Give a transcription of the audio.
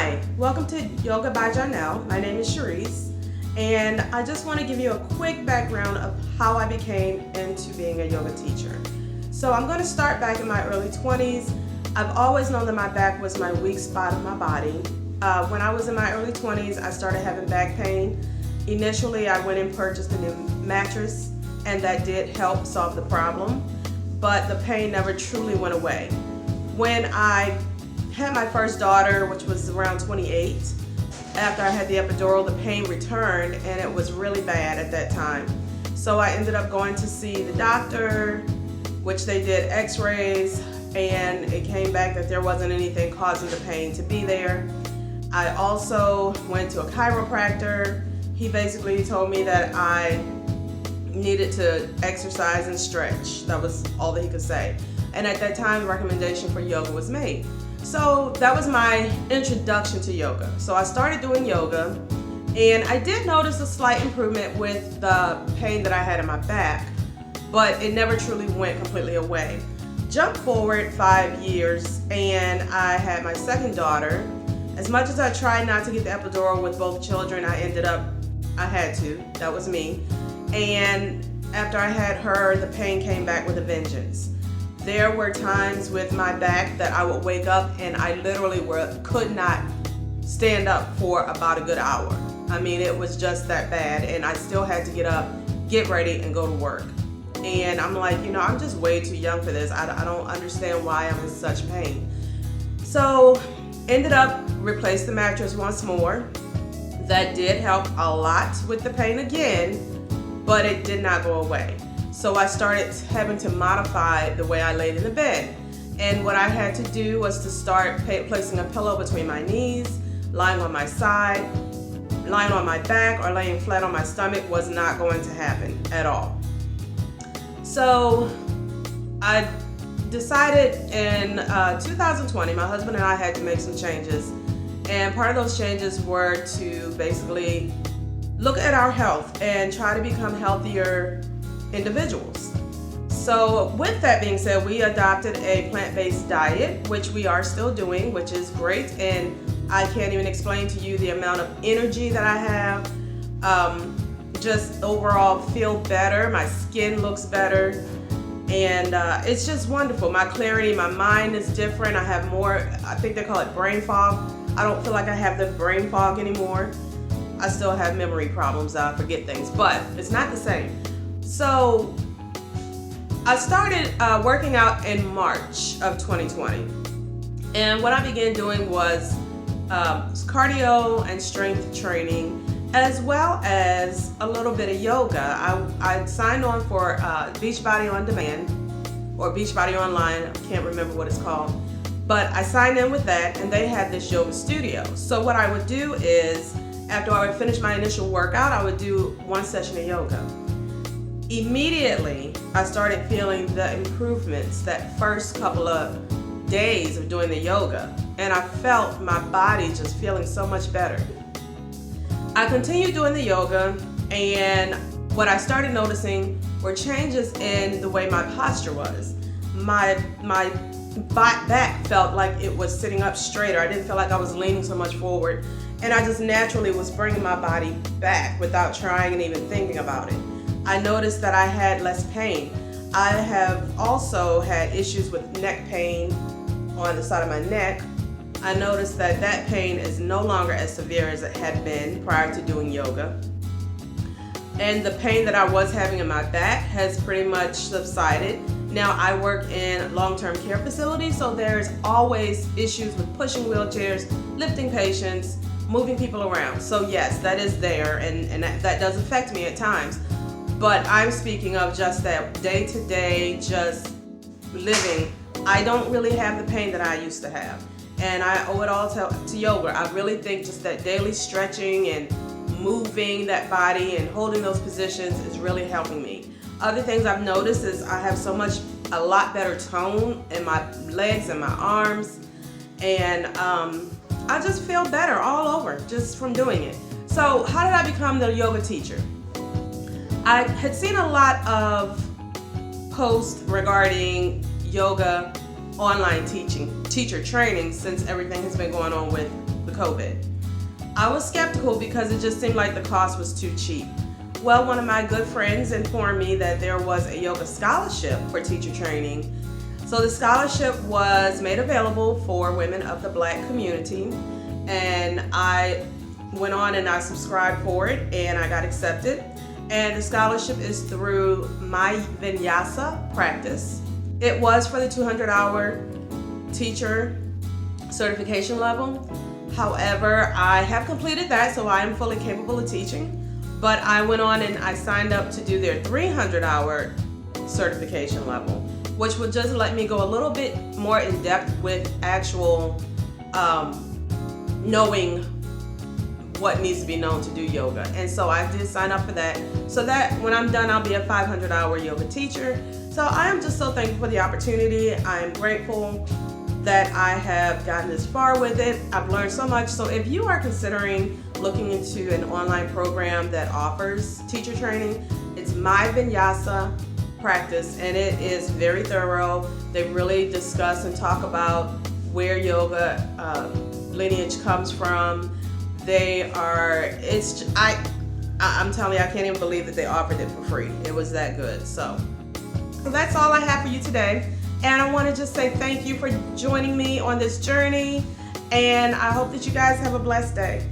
Hi, welcome to Yoga by Janelle. My name is Cherise, and I just want to give you a quick background of how I became into being a yoga teacher. So I'm going to start back in my early 20s. I've always known that my back was my weak spot of my body. When I was in my early 20s, I started having back pain. Initially, I went and purchased a new mattress, and that did help solve the problem, but the pain never truly went away. When I had my first daughter, which was around 28, after I had the epidural, the pain returned, and it was really bad at that time. So I ended up going to see the doctor, which they did x-rays, and it came back that there wasn't anything causing the pain to be there. I also went to a chiropractor. He basically told me that I needed to exercise and stretch. That was all that he could say. And at that time, the recommendation for yoga was made. So that was my introduction to yoga. So I started doing yoga, and I did notice a slight improvement with the pain that I had in my back, but it never truly went completely away. Jump forward 5 years, and I had my second daughter. As much as I tried not to get the epidural with both children, I had to. That was me. And after I had her, the pain came back with a vengeance. There were times with my back that I would wake up and I literally could not stand up for about a good hour. I mean, it was just that bad, and I still had to get up, get ready, and go to work. And I'm like, I'm just way too young for this. I don't understand why I'm in such pain. So ended up replaced the mattress once more. That did help a lot with the pain again, but it did not go away. So I started having to modify the way I laid in the bed. And what I had to do was to start placing a pillow between my knees, lying on my side, lying on my back, or laying flat on my stomach was not going to happen at all. So I decided in 2020, my husband and I had to make some changes. And part of those changes were to basically look at our health and try to become healthier individuals. So with that being said, we adopted a plant-based diet, which we are still doing, which is great. And I can't even explain to you the amount of energy that I have. Just overall feel better. My skin looks better. And it's just wonderful. My clarity, my mind is different. I have more, I think they call it brain fog. I don't feel like I have the brain fog anymore. I still have memory problems. I forget things, but it's not the same. So I started working out in March of 2020. And what I began doing was cardio and strength training, as well as a little bit of yoga. I signed on for Beachbody On Demand or Beachbody Online. I can't remember what it's called. But I signed in with that, and they had this yoga studio. So what I would do is, after I would finish my initial workout, I would do one session of yoga. Immediately, I started feeling the improvements that first couple of days of doing the yoga, and I felt my body just feeling so much better. I continued doing the yoga, and what I started noticing were changes in the way my posture was. My back felt like it was sitting up straighter. I didn't feel like I was leaning so much forward, and I just naturally was bringing my body back without trying and even thinking about it. I noticed that I had less pain. I have also had issues with neck pain on the side of my neck. I noticed that that pain is no longer as severe as it had been prior to doing yoga. And the pain that I was having in my back has pretty much subsided. Now I work in long-term care facilities, so there's always issues with pushing wheelchairs, lifting patients, moving people around. So yes, that is there, and that does affect me at times. But I'm speaking of just that day-to-day, just living. I don't really have the pain that I used to have. And I owe it all to yoga. I really think just that daily stretching and moving that body and holding those positions is really helping me. Other things I've noticed is I have a lot better tone in my legs and my arms. And I just feel better all over just from doing it. So how did I become the yoga teacher? I had seen a lot of posts regarding yoga online teacher training since everything has been going on with the COVID. I was skeptical because it just seemed like the cost was too cheap. Well, one of my good friends informed me that there was a yoga scholarship for teacher training. So the scholarship was made available for women of the Black community, and I went on and I subscribed for it and I got accepted. And the scholarship is through My Vinyasa Practice. It was for the 200-hour teacher certification level. However, I have completed that, so I am fully capable of teaching. But I went on and I signed up to do their 300-hour certification level, which would just let me go a little bit more in depth with actual knowing what needs to be known to do yoga. And so I did sign up for that, so that when I'm done, I'll be a 500-hour yoga teacher. So I am just so thankful for the opportunity. I am grateful that I have gotten this far with it. I've learned so much. So if you are considering looking into an online program that offers teacher training, it's My Vinyasa Practice, and it is very thorough. They really discuss and talk about where yoga lineage comes from. I'm telling you, I can't even believe that they offered it for free. It was that good. So that's all I have for you today. And I want to just say thank you for joining me on this journey. And I hope that you guys have a blessed day.